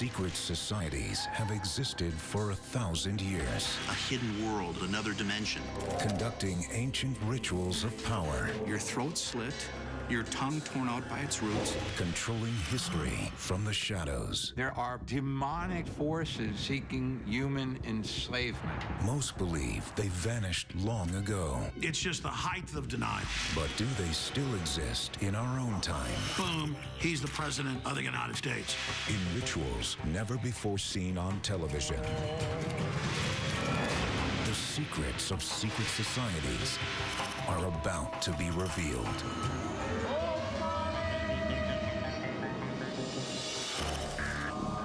Secret societies have existed for 1,000 years, A hidden world, another dimension. conducting ancient rituals of power, Your throat slit, your tongue torn out by its roots. controlling history from the shadows. There are demonic forces seeking human enslavement. Most believe they vanished long ago. It's just the height of denial. But do they still exist in our own time? Boom, he's the president of the United States. In rituals never before seen on television. The secrets of secret societies are about to be revealed.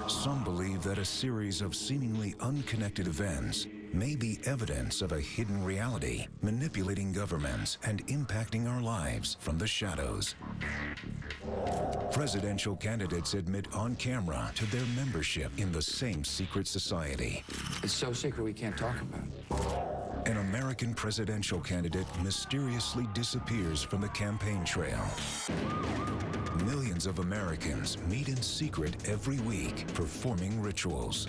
Some believe that a series of seemingly unconnected events may be evidence of a hidden reality, manipulating governments and impacting our lives from the shadows. Presidential candidates admit on camera to their membership in the same secret society. It's so secret we can't talk about it. An American presidential candidate mysteriously disappears from the campaign trail. Millions of Americans meet in secret every week, performing rituals.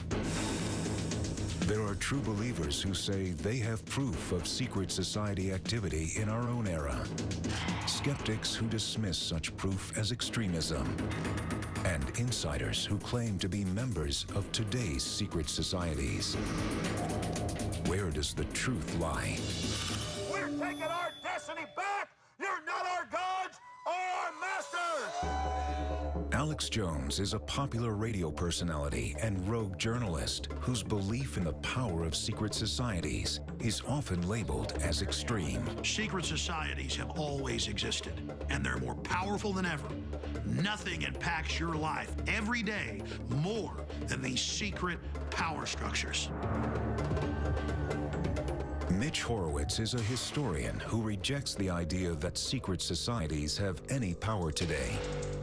There are true believers who say they have proof of secret society activity in our own era. Skeptics who dismiss such proof as extremism. And insiders who claim to be members of today's secret societies. Where does the truth lie? We're taking our destiny back! You're not our gods or our masters! Alex Jones is a popular radio personality and rogue journalist whose belief in the power of secret societies is often labeled as extreme. Secret societies have always existed, and they're more powerful than ever. Nothing impacts your life every day more than these secret power structures. Mitch Horowitz is a historian who rejects the idea that secret societies have any power today.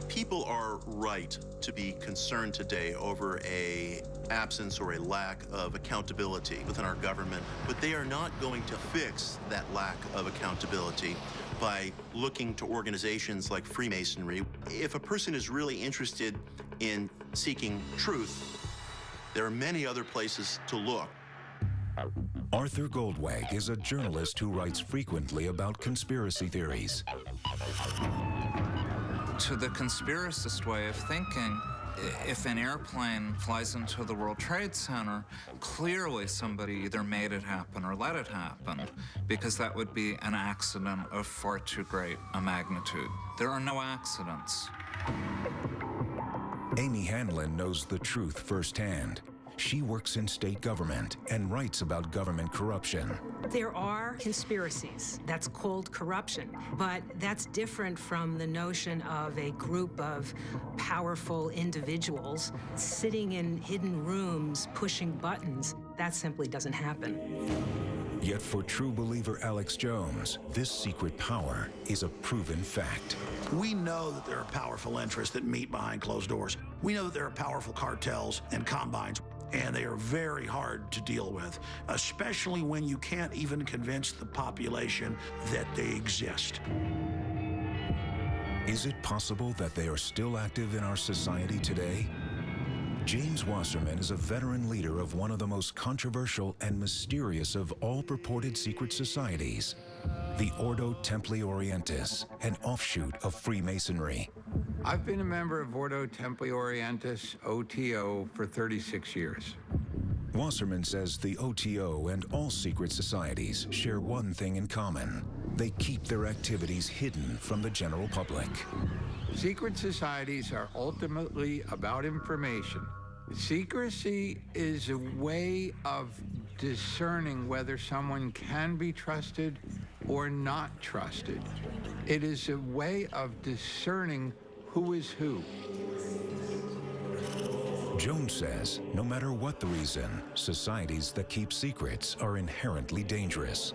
People are right to be concerned today over an absence or a lack of accountability within our government, but they are not going to fix that lack of accountability by looking to organizations like Freemasonry. If a person is really interested in seeking truth, there are many other places to look. Arthur Goldwag is a journalist who writes frequently about conspiracy theories. To the conspiracist way of thinking, if an airplane flies into the World Trade Center, clearly somebody either made it happen or let it happen, because that would be an accident of far too great a magnitude. There are no accidents. Amy Hanlon knows the truth firsthand. She works in state government and writes about government corruption. There are conspiracies. That's called corruption. But that's different from the notion of a group of powerful individuals sitting in hidden rooms pushing buttons. That simply doesn't happen. Yet for true believer Alex Jones, this secret power is a proven fact. We know that there are powerful interests that meet behind closed doors. We know that there are powerful cartels and combines, and they are very hard to deal with, especially when you can't even convince the population that they exist. Is it possible that they are still active in our society today? James Wasserman is a veteran leader of one of the most controversial and mysterious of all purported secret societies, the Ordo Templi Orientis, an offshoot of Freemasonry. I've been a member of Ordo Templi Orientis, OTO, for 36 years. Wasserman says the OTO and all secret societies share one thing in common. They keep their activities hidden from the general public. Secret societies are ultimately about information. Secrecy is a way of discerning whether someone can be trusted or not trusted. It is a way of discerning who is who. Jones says no matter what the reason, societies that keep secrets are inherently dangerous.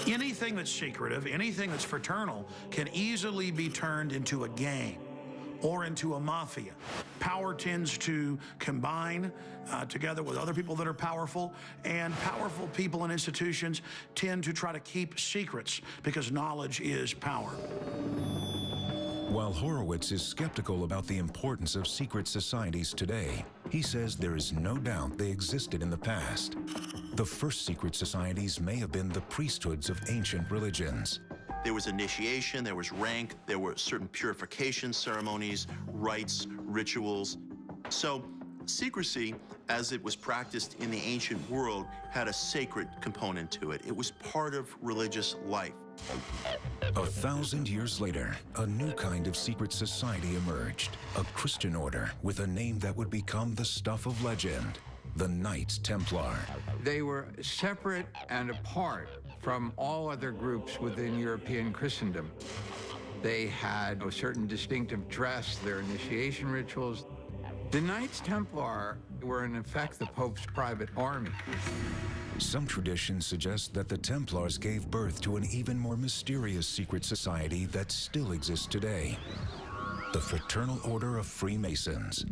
Anything that's secretive, anything that's fraternal, can easily be turned into a gang or into a mafia. Power tends to combine together with other people that are powerful, and powerful people and institutions tend to try to keep secrets because knowledge is power. While Horowitz is skeptical about the importance of secret societies today, He says there is no doubt they existed in the past. The first secret societies may have been the priesthoods of ancient religions. There was initiation, there was rank, there were certain purification ceremonies, rites, rituals. So secrecy, as it was practiced in the ancient world, had a sacred component to it. It was part of religious life. 1,000 years later, a new kind of secret society emerged, a Christian order with a name that would become the stuff of legend, the Knights Templar. They were separate and apart from all other groups within European Christendom. They had a certain distinctive dress, their initiation rituals. The Knights Templar were, in effect, the Pope's private army. Some traditions suggest that the Templars gave birth to an even more mysterious secret society that still exists today, the Fraternal Order of Freemasons.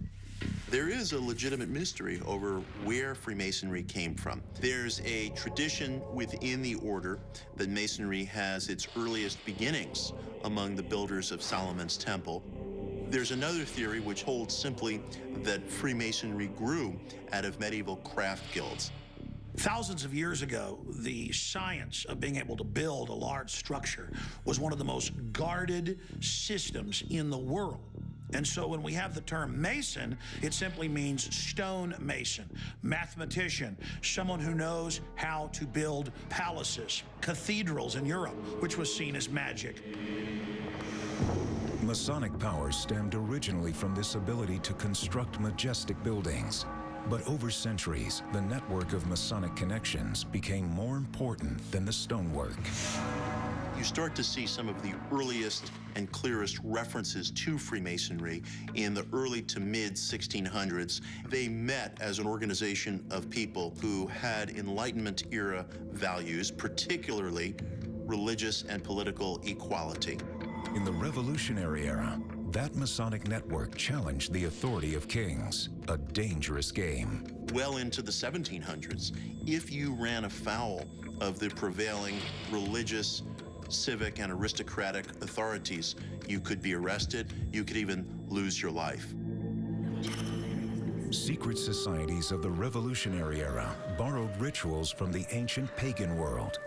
There is a legitimate mystery over where Freemasonry came from. There's a tradition within the order that Masonry has its earliest beginnings among the builders of Solomon's Temple. There's another theory which holds simply that Freemasonry grew out of medieval craft guilds. Thousands of years ago, the science of being able to build a large structure was one of the most guarded systems in the world. And so when we have the term Mason, it simply means stone mason, mathematician, someone who knows how to build palaces, cathedrals in Europe, which was seen as magic. Masonic powers stemmed originally from this ability to construct majestic buildings. But over centuries, the network of Masonic connections became more important than the stonework. You start to see some of the earliest and clearest references to Freemasonry in the early to mid 1600s. They met as an organization of people who had Enlightenment era values, particularly religious and political equality. In the Revolutionary era, that Masonic network challenged the authority of kings, a dangerous game. Well into the 1700s, if you ran afoul of the prevailing religious, civic, and aristocratic authorities, you could be arrested, you could even lose your life. Secret societies of the Revolutionary era borrowed rituals from the ancient pagan world.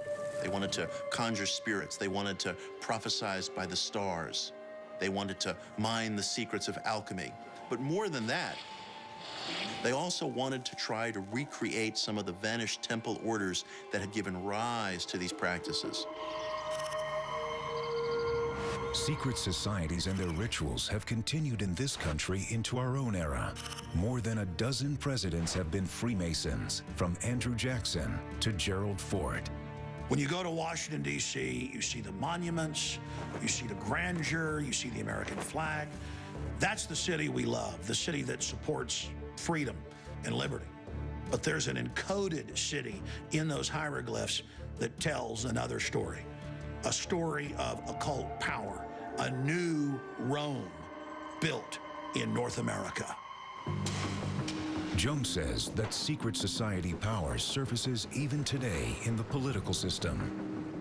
They wanted to conjure spirits. They wanted to prophesize by the stars. They wanted to mine the secrets of alchemy. But more than that, they also wanted to try to recreate some of the vanished temple orders that had given rise to these practices. Secret societies and their rituals have continued in this country into our own era. More than a dozen presidents have been Freemasons, from Andrew Jackson to Gerald Ford. When you go to Washington, D.C., you see the monuments, you see the grandeur, you see the American flag. That's the city we love, the city that supports freedom and liberty. But there's an encoded city in those hieroglyphs that tells another story, a story of occult power, a new Rome built in North America. Jones says that secret society power surfaces even today in the political system.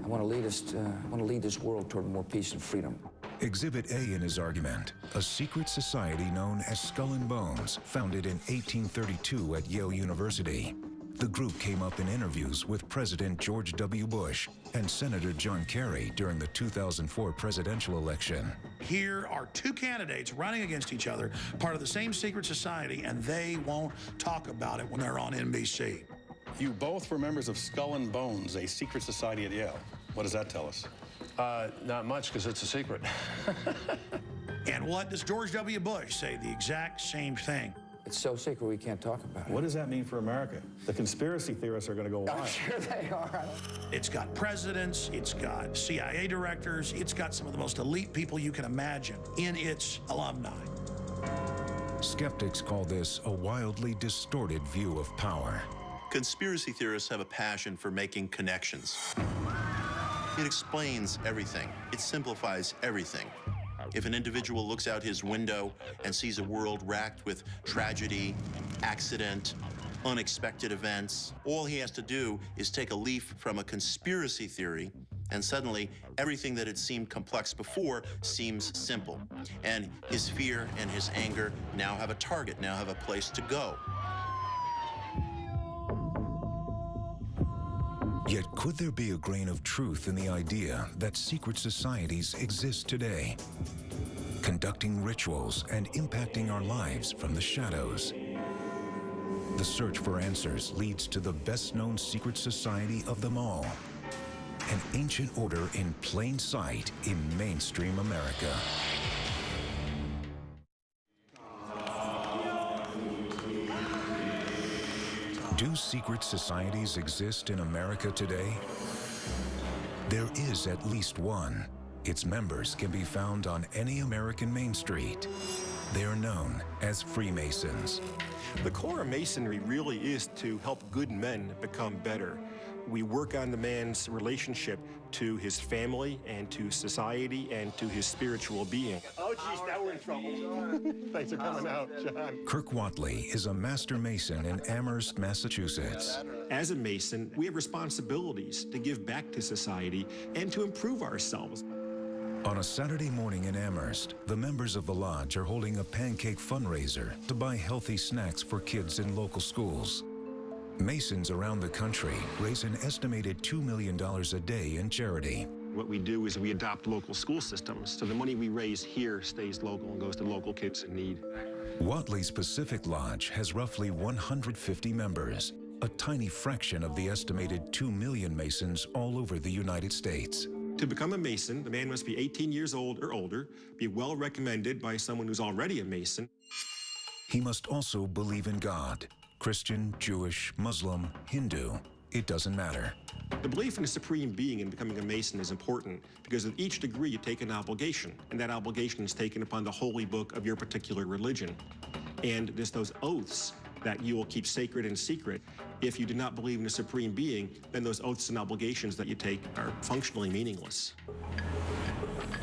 I want to lead this world toward more peace and freedom. Exhibit A in his argument, a secret society known as Skull and Bones, founded in 1832 at Yale University. The group came up in interviews with President George W. Bush and Senator John Kerry during the 2004 presidential election. Here are two candidates running against each other, part of the same secret society, and they won't talk about it when they're on NBC. You both were members of Skull and Bones, a secret society at Yale. What does that tell us? Not much, because it's a secret. And what does George W. Bush say? The exact same thing. It's so secret we can't talk about it. What does that mean for America? The conspiracy theorists are going to go wild. I'm sure they are. It's got presidents, it's got CIA directors, it's got some of the most elite people you can imagine in its alumni. Skeptics call this a wildly distorted view of power. Conspiracy theorists have a passion for making connections. It explains everything. It simplifies everything. If an individual looks out his window and sees a world racked with tragedy, accident, unexpected events, all he has to do is take a leaf from a conspiracy theory And suddenly, everything that had seemed complex before seems simple. And his fear and his anger now have a target, now have a place to go. Yet could there be a grain of truth in the idea that secret societies exist today, conducting rituals and impacting our lives from the shadows? The search for answers leads to the best-known secret society of them all, an ancient order in plain sight in mainstream America. Do secret societies exist in America today? There is at least one. Its members can be found on any American main street. They are known as Freemasons. The core of Masonry really is to help good men become better. We work on the man's relationship to his family and to society and to his spiritual being. Oh, geez, now we're in trouble. Thanks for coming out, John. Kirk Watley is a master Mason in Amherst, Massachusetts. As a Mason, we have responsibilities to give back to society and to improve ourselves. On a Saturday morning in Amherst, the members of the lodge are holding a pancake fundraiser to buy healthy snacks for kids in local schools. Masons around the country raise an estimated $2 million a day in charity. What we do is we adopt local school systems, so the money we raise here stays local and goes to local kids in need. Watley's Pacific Lodge has roughly 150 members, a tiny fraction of the estimated 2 million Masons all over the United States. To become a Mason, the man must be 18 years old or older, be well recommended by someone who's already a Mason. He must also believe in God. Christian, Jewish, Muslim, Hindu, it doesn't matter. The belief in a supreme being in becoming a Mason is important because with each degree you take an obligation, and that obligation is taken upon the holy book of your particular religion. And there's those oaths that you will keep sacred and secret. If you do not believe in a supreme being, then those oaths and obligations that you take are functionally meaningless.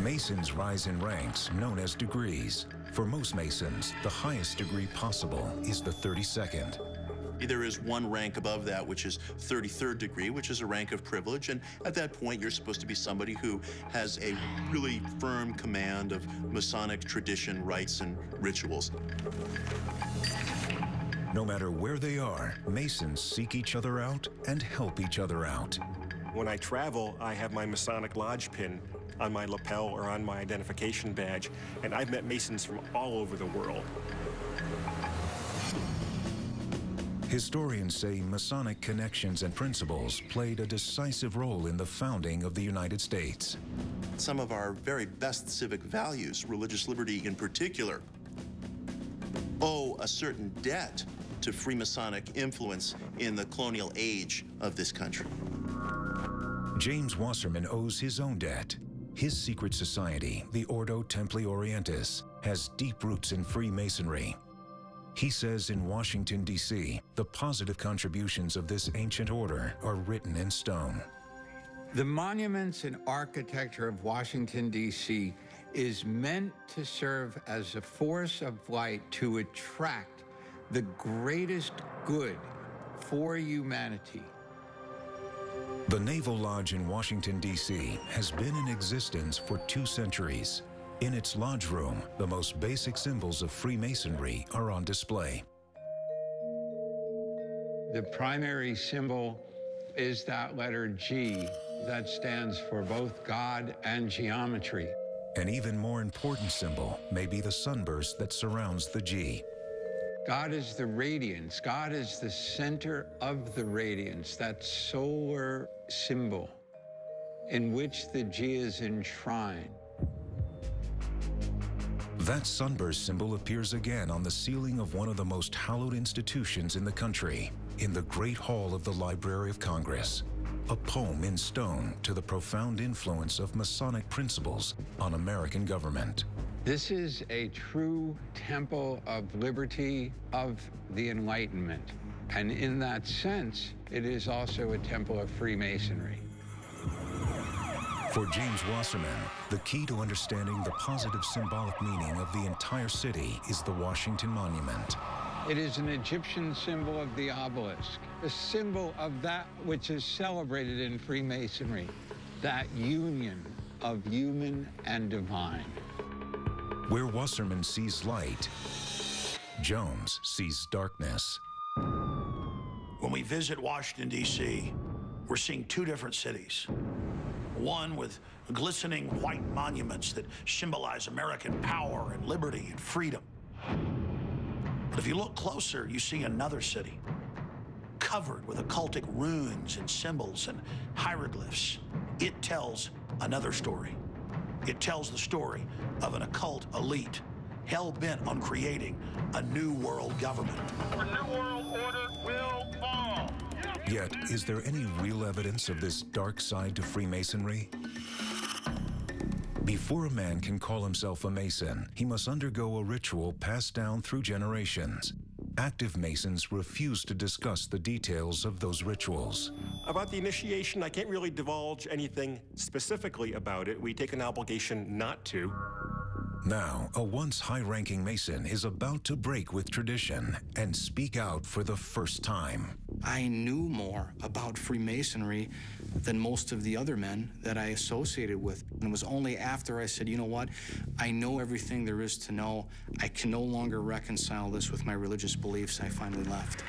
Masons rise in ranks known as degrees. For most Masons, the highest degree possible is the 32nd. There is one rank above that, which is 33rd degree, which is a rank of privilege. And at that point, you're supposed to be somebody who has a really firm command of Masonic tradition, rites, and rituals. No matter where they are, Masons seek each other out and help each other out. When I travel, I have my Masonic Lodge pin on my lapel or on my identification badge, and I've met Masons from all over the world. Historians say Masonic connections and principles played a decisive role in the founding of the United States. Some of our very best civic values, religious liberty in particular, owe a certain debt to Freemasonic influence in the colonial age of this country. James Wasserman owes his own debt. His secret society, the Ordo Templi Orientis, has deep roots in Freemasonry. He says in Washington, D.C., the positive contributions of this ancient order are written in stone. The monuments and architecture of Washington, D.C. is meant to serve as a force of light to attract the greatest good for humanity. The Naval Lodge in Washington, D.C. has been in existence for 2 centuries. In its lodge room, the most basic symbols of Freemasonry are on display. The primary symbol is that letter G that stands for both God and geometry. An even more important symbol may be the sunburst that surrounds the G. God is the radiance. God is the center of the radiance, that solar symbol in which the G is enshrined. That sunburst symbol appears again on the ceiling of one of the most hallowed institutions in the country, in the Great Hall of the Library of Congress. A poem in stone to the profound influence of Masonic principles on American government. This is a true temple of liberty, of the Enlightenment. And in that sense, it is also a temple of Freemasonry. For James Wasserman, the key to understanding the positive symbolic meaning of the entire city is the Washington Monument. It is an Egyptian symbol of the obelisk, a symbol of that which is celebrated in Freemasonry. that union of human and divine. Where Wasserman sees light, Jones sees darkness. When we visit Washington, D.C., we're seeing two different cities. One with glistening white monuments that symbolize American power and liberty and freedom. But if you look closer, you see another city covered with occultic runes and symbols and hieroglyphs. It tells another story. It tells the story of an occult elite hell-bent on creating a new world government. The new world order will fall. Yet, is there any real evidence of this dark side to Freemasonry? Before a man can call himself a Mason, he must undergo a ritual passed down through generations. Active Masons refuse to discuss the details of those rituals. About the initiation, I can't really divulge anything specifically about it. We take an obligation not to. Now, a once high-ranking Mason is about to break with tradition and speak out for the first time. I knew more about Freemasonry than most of the other men that I associated with. And it was only after I said, you know what, I know everything there is to know. I can no longer reconcile this with my religious beliefs. I finally left.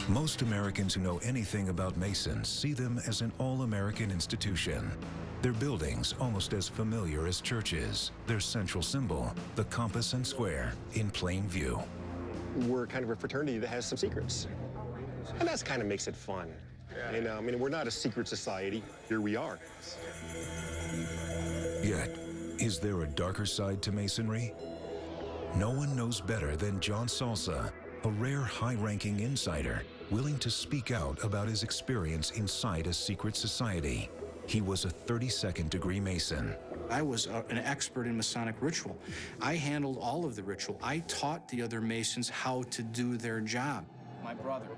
Most Americans who know anything about Masons see them as an all-American institution. Their buildings almost as familiar as churches. Their central symbol, the compass and square, in plain view. We're kind of a fraternity that has some secrets. And that kind of makes it fun. You know, I mean, we're not a secret society. Here we are. Yet, is there a darker side to Masonry? No one knows better than John Salsa, a rare high-ranking insider willing to speak out about his experience inside a secret society. He was a 32nd degree Mason. I was an expert in Masonic ritual. I handled all of the ritual. I taught the other Masons how to do their job. My brother.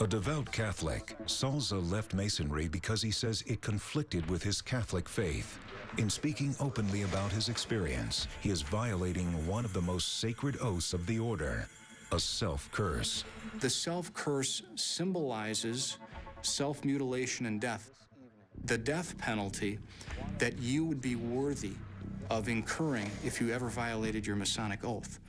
A devout Catholic, Salza left Masonry because he says it conflicted with his Catholic faith. In speaking openly about his experience, he is violating one of the most sacred oaths of the order, a self-curse. The self-curse symbolizes self-mutilation and death. The death penalty that you would be worthy of incurring if you ever violated your Masonic oath.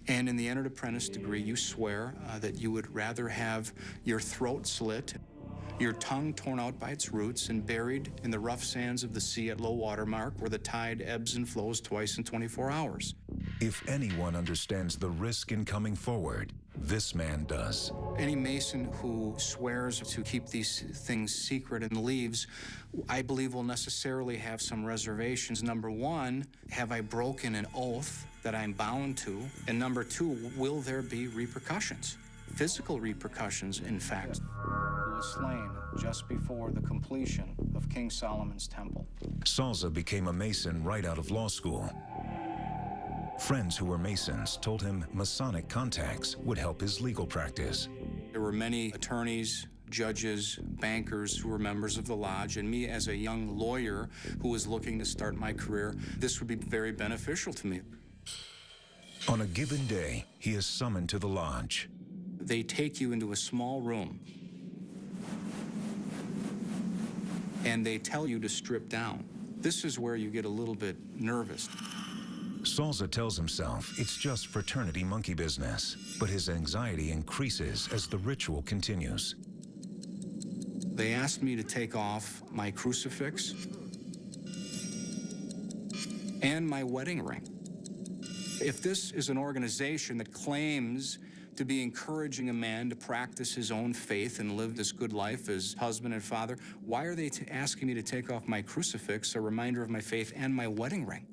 And in the entered apprentice degree, you swear that you would rather have your throat slit, your tongue torn out by its roots, and buried in the rough sands of the sea at low water mark, where the tide ebbs and flows twice in 24 hours. If anyone understands the risk in coming forward, this man does. Any Mason who swears to keep these things secret and leaves, I believe, will necessarily have some reservations. Number one, have I broken an oath that I'm bound to? And number two, will there be repercussions? Physical repercussions, in fact. Who was slain just before the completion of King Solomon's temple. Salza became a Mason right out of law school. Friends who were Masons told him Masonic contacts would help his legal practice. There were many attorneys, judges, bankers who were members of the lodge, and me as a young lawyer who was looking to start my career, this would be very beneficial to me. On a given day, he is summoned to the lodge. They take you into a small room, and they tell you to strip down. This is where you get a little bit nervous. Salza tells himself it's just fraternity monkey business, but his anxiety increases as the ritual continues. They asked me to take off my crucifix and my wedding ring. If this is an organization that claims to be encouraging a man to practice his own faith and live this good life as husband and father, why are they asking me to take off my crucifix, a reminder of my faith, and my wedding ring?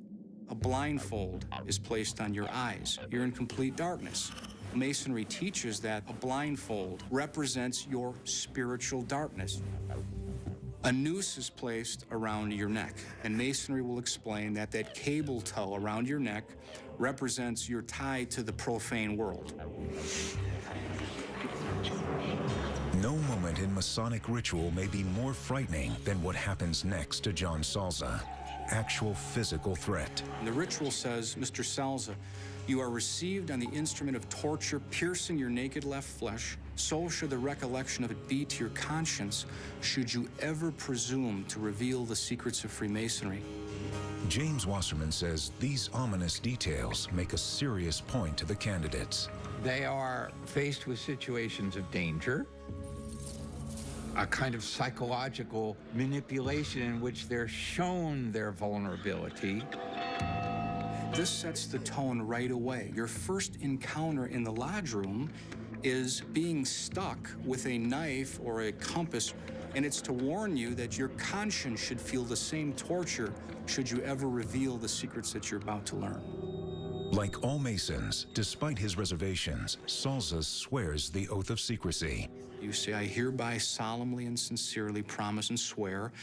A blindfold is placed on your eyes. You're in complete darkness. Masonry teaches that a blindfold represents your spiritual darkness. A noose is placed around your neck, and Masonry will explain that that cable tow around your neck represents your tie to the profane world. No moment in Masonic ritual may be more frightening than what happens next to John Salza. Actual physical threat. The ritual says, Mr. Salza, You are received on the instrument of torture, piercing your naked left flesh. So should the recollection of it be to your conscience, should you ever presume to reveal the secrets of Freemasonry. James Wasserman says these ominous details make a serious point to the candidates. They are faced with situations of danger, a kind of psychological manipulation in which they're shown their vulnerability. This sets the tone right away. Your first encounter in the lodge room is being stuck with a knife or a compass, and it's to warn you that your conscience should feel the same torture should you ever reveal the secrets that you're about to learn. Like all Masons, despite his reservations, Salza swears the oath of secrecy. You say, I hereby solemnly and sincerely promise and swear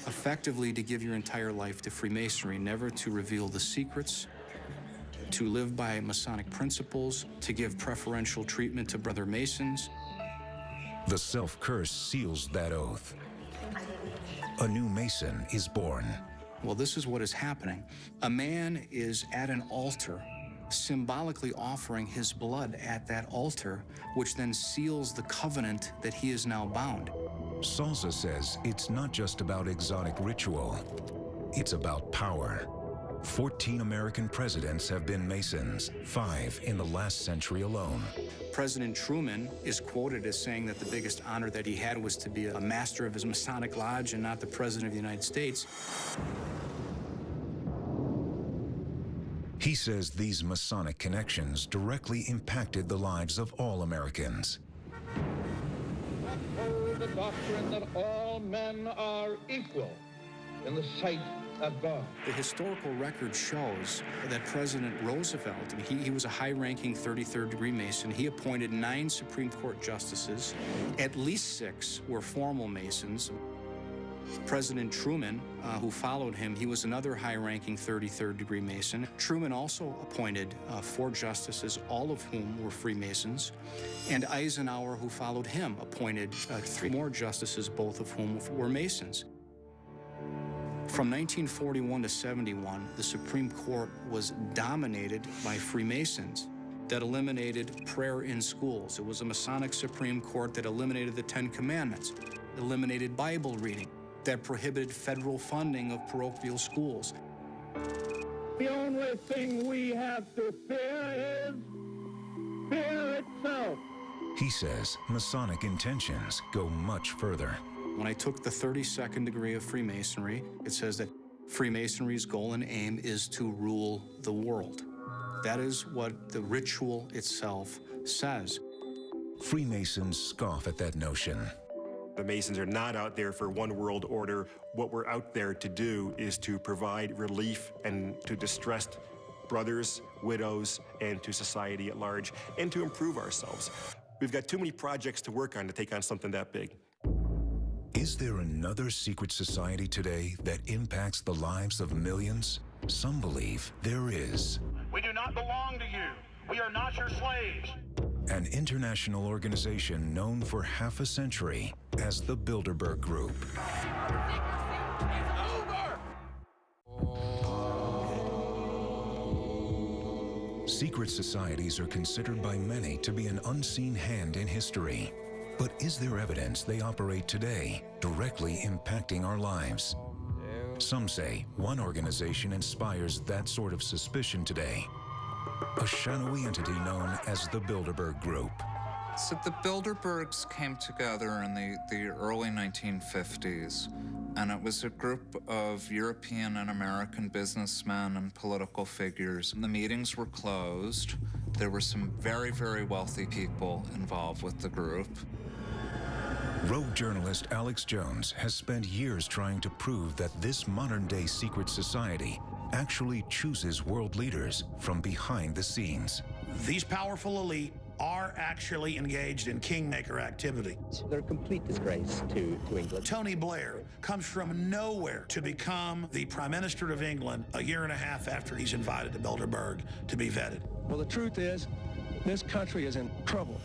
effectively to give your entire life to Freemasonry, never to reveal the secrets, to live by Masonic principles, to give preferential treatment to brother Masons. The self-curse seals that oath. A new Mason is born. Well, this is what is happening. A man is at an altar, symbolically offering his blood at that altar, which then seals the covenant that he is now bound. Salza says it's not just about exotic ritual, it's about power. 14 American presidents have been Masons, 5 in the last century alone. President Truman is quoted as saying that the biggest honor that he had was to be a master of his Masonic lodge and not the President of the United States. He says these Masonic connections directly impacted the lives of all Americans. Uphold the doctrine that all men are equal in the sight of God. The historical record shows that President Roosevelt, he was a high-ranking 33rd degree Mason. He appointed 9 Supreme Court justices. At least 6 were formal Masons. President Truman, who followed him, he was another high-ranking 33rd degree Mason. Truman also appointed 4 justices, all of whom were Freemasons. And Eisenhower, who followed him, appointed 3 more justices, both of whom were Masons. From 1941 to 71, the Supreme Court was dominated by Freemasons that eliminated prayer in schools. It was a Masonic Supreme Court that eliminated the 10 Commandments, eliminated Bible reading, that prohibited federal funding of parochial schools. The only thing we have to fear is fear itself. He says Masonic intentions go much further. When I took the 32nd degree of Freemasonry, it says that Freemasonry's goal and aim is to rule the world. That is what the ritual itself says. Freemasons scoff at that notion. The Masons are not out there for one world order. What we're out there to do is to provide relief and to distressed brothers, widows, and to society at large, and to improve ourselves. We've got too many projects to work on to take on something that big. Is there another secret society today that impacts the lives of millions? Some believe there is. We do not belong to you. We are not your slaves. An international organization known for half a century as the Bilderberg Group. Secret societies are considered by many to be an unseen hand in history. But is there evidence they operate today, directly impacting our lives? Some say one organization inspires that sort of suspicion today. A shadowy entity known as the Bilderberg Group. So the Bilderbergs came together in the early 1950s, and it was a group of European and American businessmen and political figures. The meetings were closed. There were some very, very wealthy people involved with the group. Rogue journalist Alex Jones has spent years trying to prove that this modern-day secret society actually chooses world leaders from behind the scenes. These powerful elite are actually engaged in kingmaker activity. They're a complete disgrace to England. Tony Blair comes from nowhere to become the Prime Minister of England a year and a half after he's invited to Bilderberg to be vetted. Well, the truth is, this country is in trouble.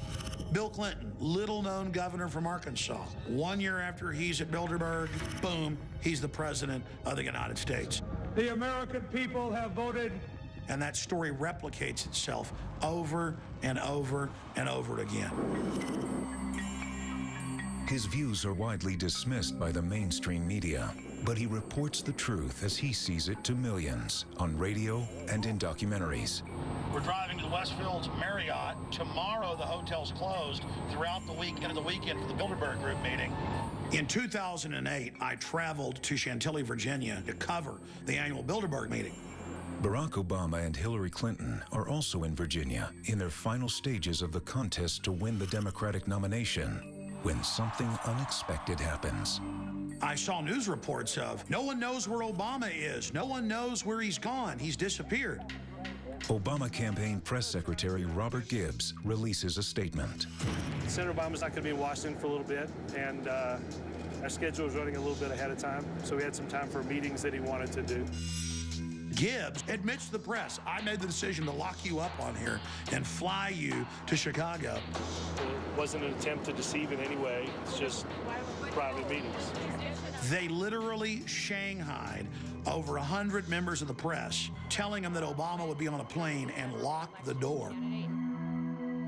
Bill Clinton, little-known governor from Arkansas. 1 year after he's at Bilderberg, boom, he's the president of the United States. The American people have voted and that story replicates itself over and over and over again. His views are widely dismissed by the mainstream media, but he reports the truth as he sees it to millions on radio and in documentaries. We're driving to the Westfield's Marriott. Tomorrow, the hotel's closed throughout the week into the weekend for the Bilderberg Group meeting. In 2008, I traveled to Chantilly, Virginia to cover the annual Bilderberg meeting. Barack Obama and Hillary Clinton are also in Virginia in their final stages of the contest to win the Democratic nomination when something unexpected happens. I saw news reports of, no one knows where Obama is. No one knows where he's gone. He's disappeared. Obama campaign press secretary Robert Gibbs releases a statement. Senator Obama's not going to be in Washington for a little bit, and our schedule was running a little bit ahead of time, so we had some time for meetings that he wanted to do. Gibbs admits to the press, I made the decision to lock you up on here and fly you to Chicago. It wasn't an attempt to deceive in any way. It's just private meetings. They literally shanghaied over 100 members of the press, telling them that Obama would be on a plane and lock the door.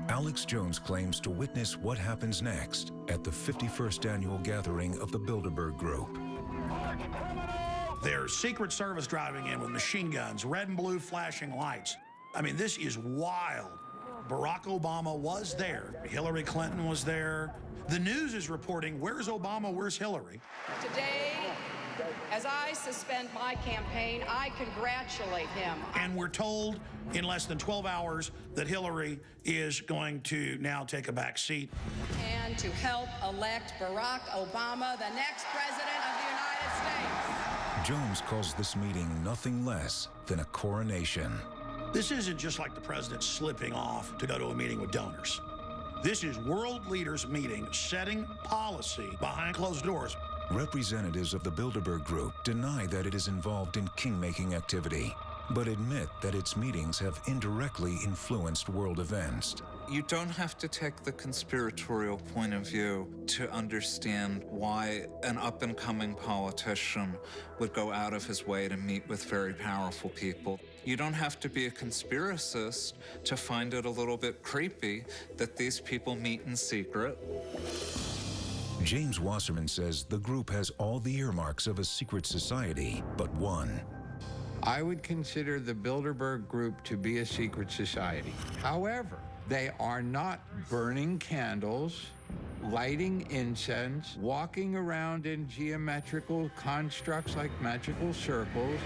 Alex Jones claims to witness what happens next at the 51st annual gathering of the Bilderberg Group. There's Secret Service driving in with machine guns, red and blue flashing lights. I mean, this is wild. Barack Obama was there. Hillary Clinton was there. The news is reporting, where's Obama, where's Hillary? Today, as I suspend my campaign, I congratulate him. And we're told in less than 12 hours that Hillary is going to now take a back seat. And to help elect Barack Obama, the next president of the United States. Jones calls this meeting nothing less than a coronation. This isn't just like the president slipping off to go to a meeting with donors. This is world leaders meeting, setting policy behind closed doors. Representatives of the Bilderberg Group deny that it is involved in king-making activity, but admit that its meetings have indirectly influenced world events. You don't have to take the conspiratorial point of view to understand why an up-and-coming politician would go out of his way to meet with very powerful people. You don't have to be a conspiracist to find it a little bit creepy that these people meet in secret. James Wasserman says the group has all the earmarks of a secret society, but one. I would consider the Bilderberg Group to be a secret society. However, they are not burning candles, lighting incense, walking around in geometrical constructs like magical circles.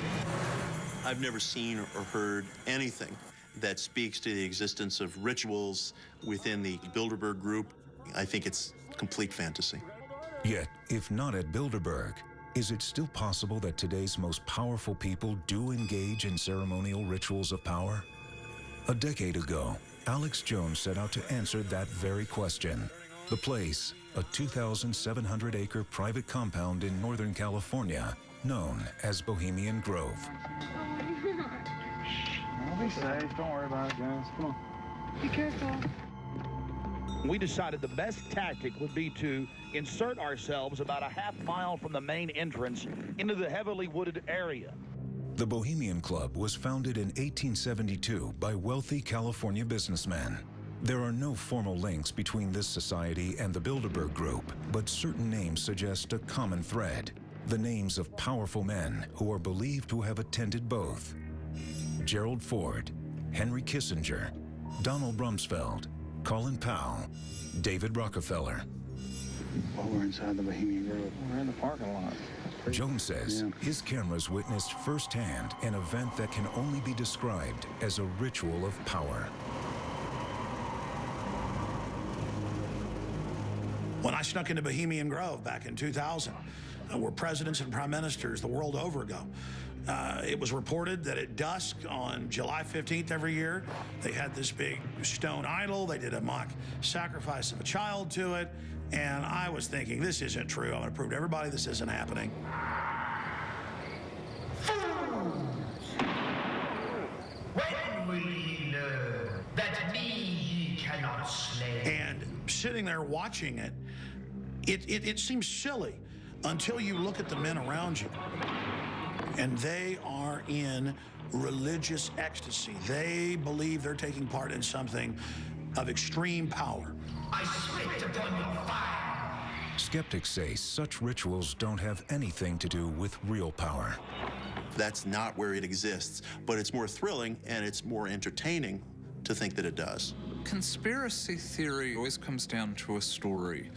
I've never seen or heard anything that speaks to the existence of rituals within the Bilderberg Group. I think it's complete fantasy. Yet, if not at Bilderberg, is it still possible that today's most powerful people do engage in ceremonial rituals of power? A decade ago, Alex Jones set out to answer that very question. The place, a 2,700-acre private compound in Northern California, known as Bohemian Grove. I'll be safe. Don't worry about it, Jones. Come on. Be careful. We decided the best tactic would be to insert ourselves about a half mile from the main entrance into the heavily wooded area. The Bohemian Club was founded in 1872 by wealthy California businessmen. There are no formal links between this society and the Bilderberg Group, but certain names suggest a common thread. The names of powerful men who are believed to have attended both. Gerald Ford, Henry Kissinger, Donald Rumsfeld, Colin Powell, David Rockefeller. Well, we're inside the Bohemian Grove. We're in the parking lot. Jones says his cameras witnessed firsthand an event that can only be described as a ritual of power. When I snuck into Bohemian Grove back in 2000, where presidents and prime ministers the world over ago, it was reported that at dusk on July 15th every year, they had this big stone idol. They did a mock sacrifice of a child to it. And I was thinking, this isn't true. I'm going to prove to everybody this isn't happening. When will ye learn that me ye cannot slay? And sitting there watching it, it seems silly until you look at the men around you. and they are in religious ecstasy. They believe they're taking part in something of extreme power. I spit upon your fire. Skeptics say such rituals don't have anything to do with real power. That's not where it exists, but it's more thrilling and it's more entertaining to think that it does. Conspiracy theory always comes down to a story,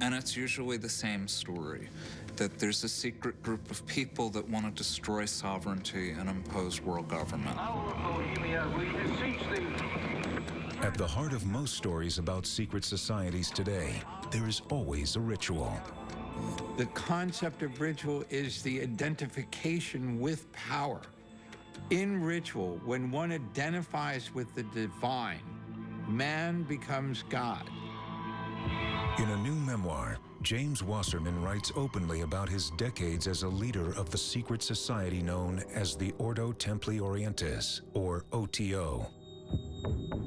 and it's usually the same story. That there's a secret group of people that want to destroy sovereignty and impose world government. At the heart of most stories about secret societies today, there is always a ritual. The concept of ritual is the identification with power. In ritual, when one identifies with the divine, man becomes God. In a new memoir, James Wasserman writes openly about his decades as a leader of the secret society known as the Ordo Templi Orientis, or OTO.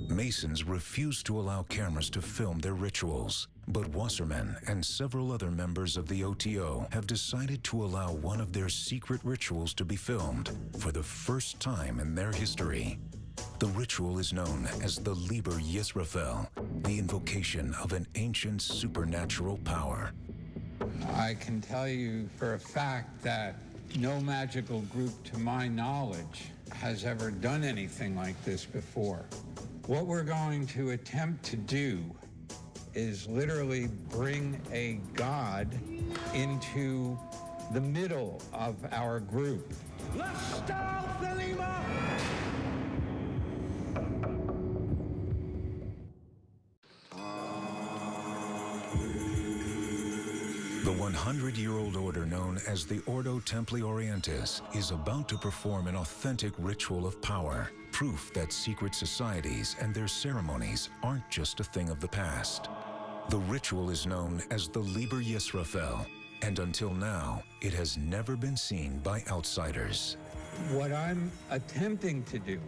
Masons refuse to allow cameras to film their rituals, but Wasserman and several other members of the OTO have decided to allow one of their secret rituals to be filmed for the first time in their history. The ritual is known as the Liber Yisrafel, the invocation of an ancient supernatural power. I can tell you for a fact that no magical group, to my knowledge, has ever done anything like this before. What we're going to attempt to do is literally bring a god into the middle of our group. The 100-year-old order known as the Ordo Templi Orientis is about to perform an authentic ritual of power, proof that secret societies and their ceremonies aren't just a thing of the past. The ritual is known as the Liber Yisrafel, and until now, it has never been seen by outsiders. What I'm attempting to do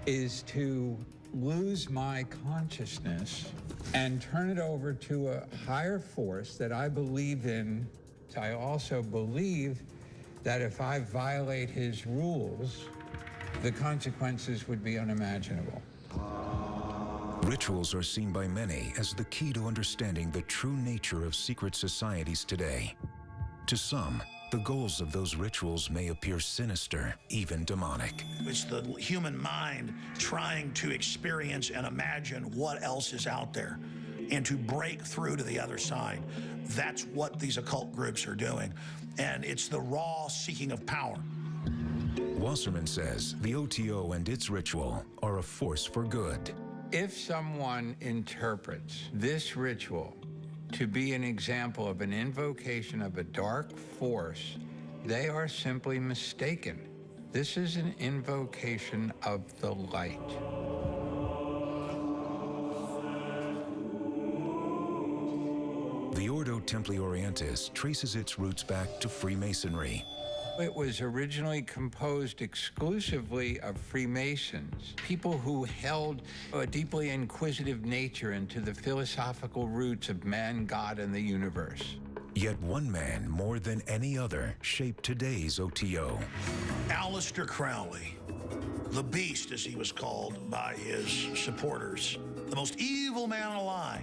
is to lose my consciousness and turn it over to a higher force that I believe in. I also believe that if I violate his rules, the consequences would be unimaginable. Rituals are seen by many as the key to understanding the true nature of secret societies today. To some, the goals of those rituals may appear sinister, even demonic. It's the human mind trying to experience and imagine what else is out there and to break through to the other side. That's what these occult groups are doing. And it's the raw seeking of power. Wasserman says the OTO and its ritual are a force for good. If someone interprets this ritual to be an example of an invocation of a dark force, they are simply mistaken. This is an invocation of the light. The Ordo Templi Orientis traces its roots back to Freemasonry. It was originally composed exclusively of Freemasons, people who held a deeply inquisitive nature into the philosophical roots of man, God, and the universe. Yet one man, more than any other, shaped today's OTO. Aleister Crowley, the Beast, as he was called by his supporters, the most evil man alive.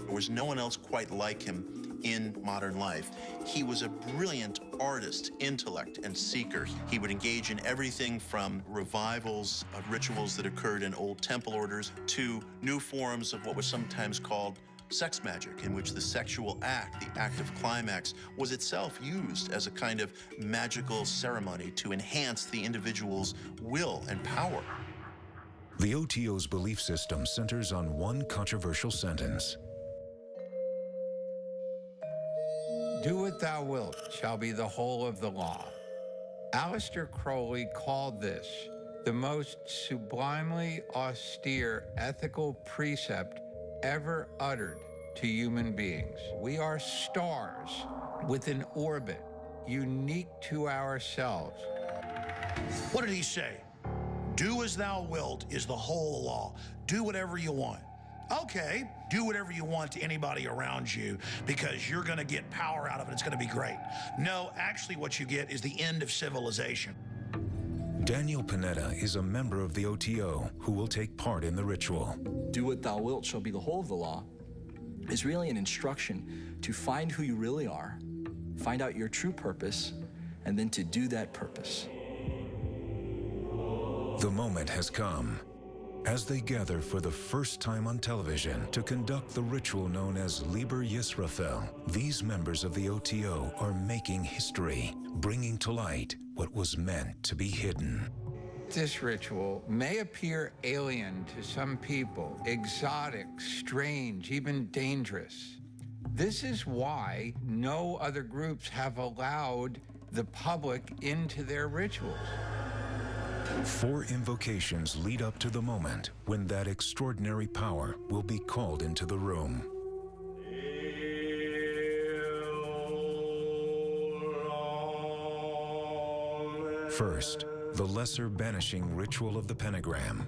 There was no one else quite like him in modern life. He was a brilliant artist, intellect, and seeker. He would engage in everything from revivals of rituals that occurred in old temple orders to new forms of what was sometimes called sex magic, in which the sexual act, the act of climax, was itself used as a kind of magical ceremony to enhance the individual's will and power. The OTO's belief system centers on one controversial sentence. Do what thou wilt shall be the whole of the law. Aleister Crowley called this the most sublimely austere ethical precept ever uttered to human beings. We are stars with an orbit unique to ourselves. What did he say? Do as thou wilt is the whole law. Do whatever you want. Okay, do whatever you want to anybody around you because you're going to get power out of it. It's going to be great. No, actually what you get is the end of civilization. Daniel Panetta is a member of the OTO who will take part in the ritual. Do what thou wilt shall be the whole of the law is really an instruction to find who you really are, find out your true purpose, and then to do that purpose. The moment has come. As they gather for the first time on television to conduct the ritual known as Liber Yisrafel, these members of the OTO are making history, bringing to light what was meant to be hidden. This ritual may appear alien to some people, exotic, strange, even dangerous. This is why no other groups have allowed the public into their rituals. 4 invocations lead up to the moment when that extraordinary power will be called into the room. First, the lesser banishing ritual of the pentagram.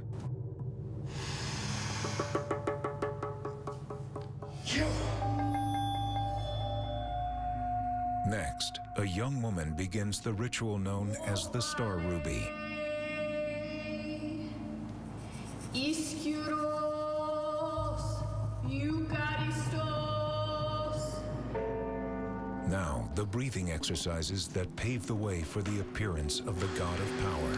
Next, a young woman begins the ritual known as the Star Ruby. Now, the breathing exercises that pave the way for the appearance of the God of Power.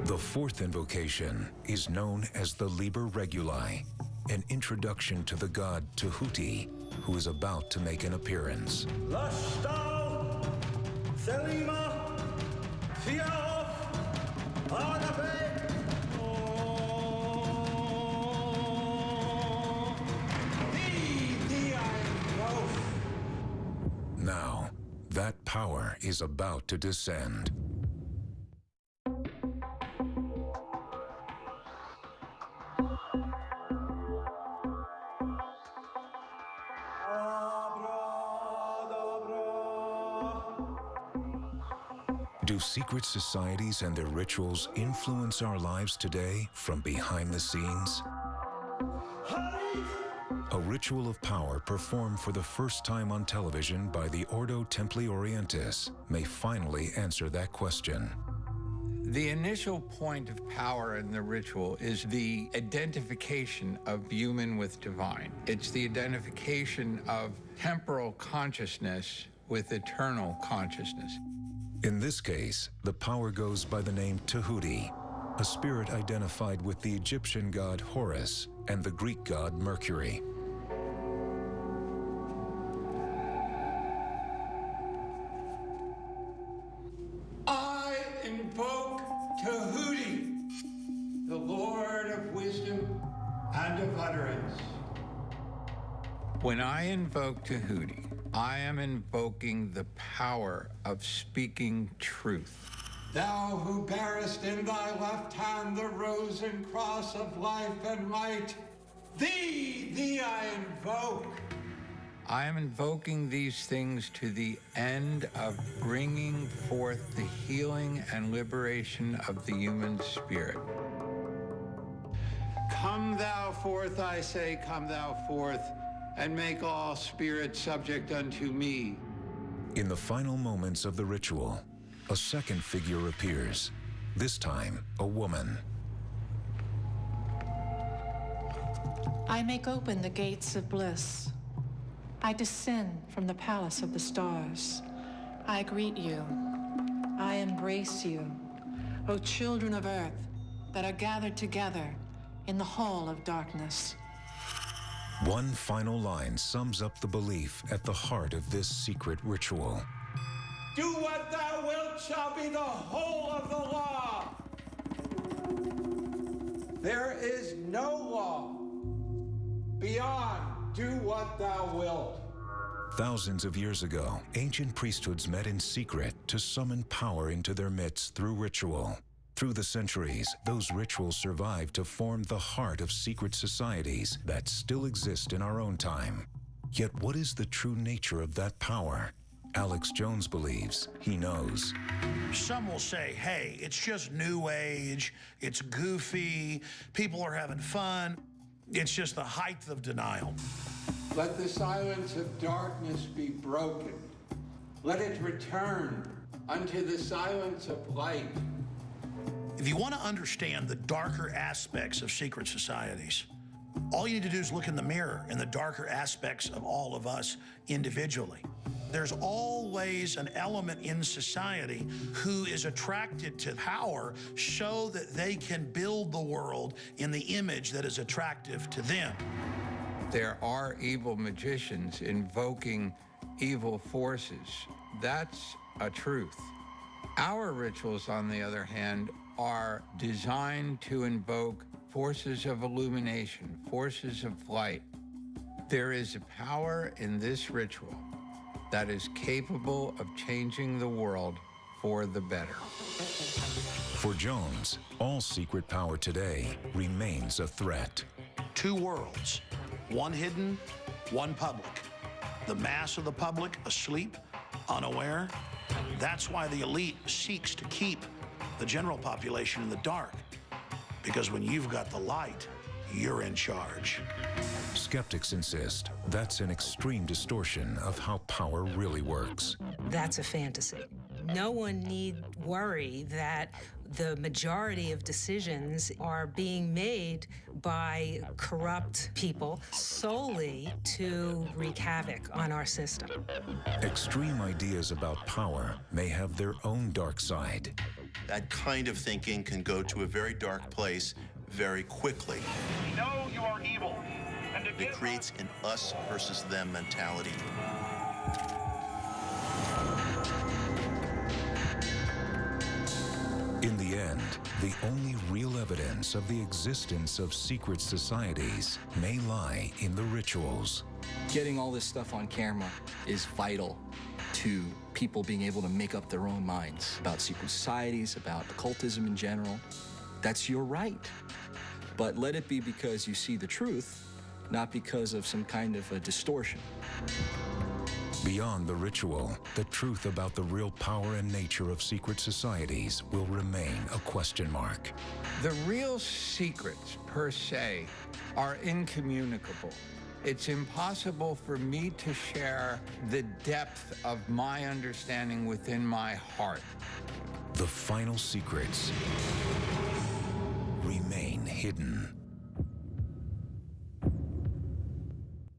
The 4th invocation is known as the Liber Reguli, an introduction to the god Tahuti, who is about to make an appearance. Lashtal, Selima, Fiaof, Agape. Now, that power is about to descend. Do secret societies and their rituals influence our lives today from behind the scenes? A ritual of power performed for the first time on television by the Ordo Templi Orientis may finally answer that question. The initial point of power in the ritual is the identification of human with divine. It's the identification of temporal consciousness with eternal consciousness. In this case, the power goes by the name Tahuti, a spirit identified with the Egyptian god Horus and the Greek god Mercury. I invoke Tahuti, the Lord of wisdom and of utterance. When I invoke Tahuti, I am invoking the power of speaking truth. Thou who bearest in thy left hand the rose and cross of life and light, thee I invoke. I am invoking these things to the end of bringing forth the healing and liberation of the human spirit. Come thou forth, I say, come thou forth, and make all spirits subject unto me. In the final moments of the ritual, a second figure appears, this time a woman. I make open the gates of bliss. I descend from the palace of the stars. I greet you. I embrace you, O children of earth that are gathered together in the hall of darkness. One final line sums up the belief at the heart of this secret ritual. Do what thou wilt shall be the whole of the law. There is no law beyond do what thou wilt. Thousands of years ago, ancient priesthoods met in secret to summon power into their midst through ritual. Through the centuries, those rituals survived to form the heart of secret societies that still exist in our own time. Yet what is the true nature of that power? Alex Jones believes he knows. Some will say, hey, it's just New Age, it's goofy, people are having fun. It's just the height of denial. Let the silence of darkness be broken. Let it return unto the silence of light. If you want to understand the darker aspects of secret societies, all you need to do is look in the mirror in the darker aspects of all of us individually. There's always an element in society who is attracted to power so that they can build the world in the image that is attractive to them. There are evil magicians invoking evil forces. That's a truth. Our rituals, on the other hand, are designed to invoke forces of illumination, forces of light. There is a power in this ritual that is capable of changing the world for the better. For Jones, all secret power today remains a threat. Two worlds, one hidden, one public. The mass of the public asleep, unaware. That's why the elite seeks to keep the general population in the dark. Because when you've got the light, you're in charge. Skeptics insist that's an extreme distortion of how power really works. That's a fantasy. No one need worry that the majority of decisions are being made by corrupt people solely to wreak havoc on our system. Extreme ideas about power may have their own dark side. That kind of thinking can go to a very dark place very quickly. We know you are evil. And it creates an us versus them mentality. In the end, the only real evidence of the existence of secret societies may lie in the rituals. Getting all this stuff on camera is vital to people being able to make up their own minds about secret societies, about occultism in general. That's your right. But let it be because you see the truth, not because of some kind of a distortion. Beyond the ritual, the truth about the real power and nature of secret societies will remain a question mark. The real secrets, per se, are incommunicable. It's impossible for me to share the depth of my understanding within my heart. The final secrets remain hidden.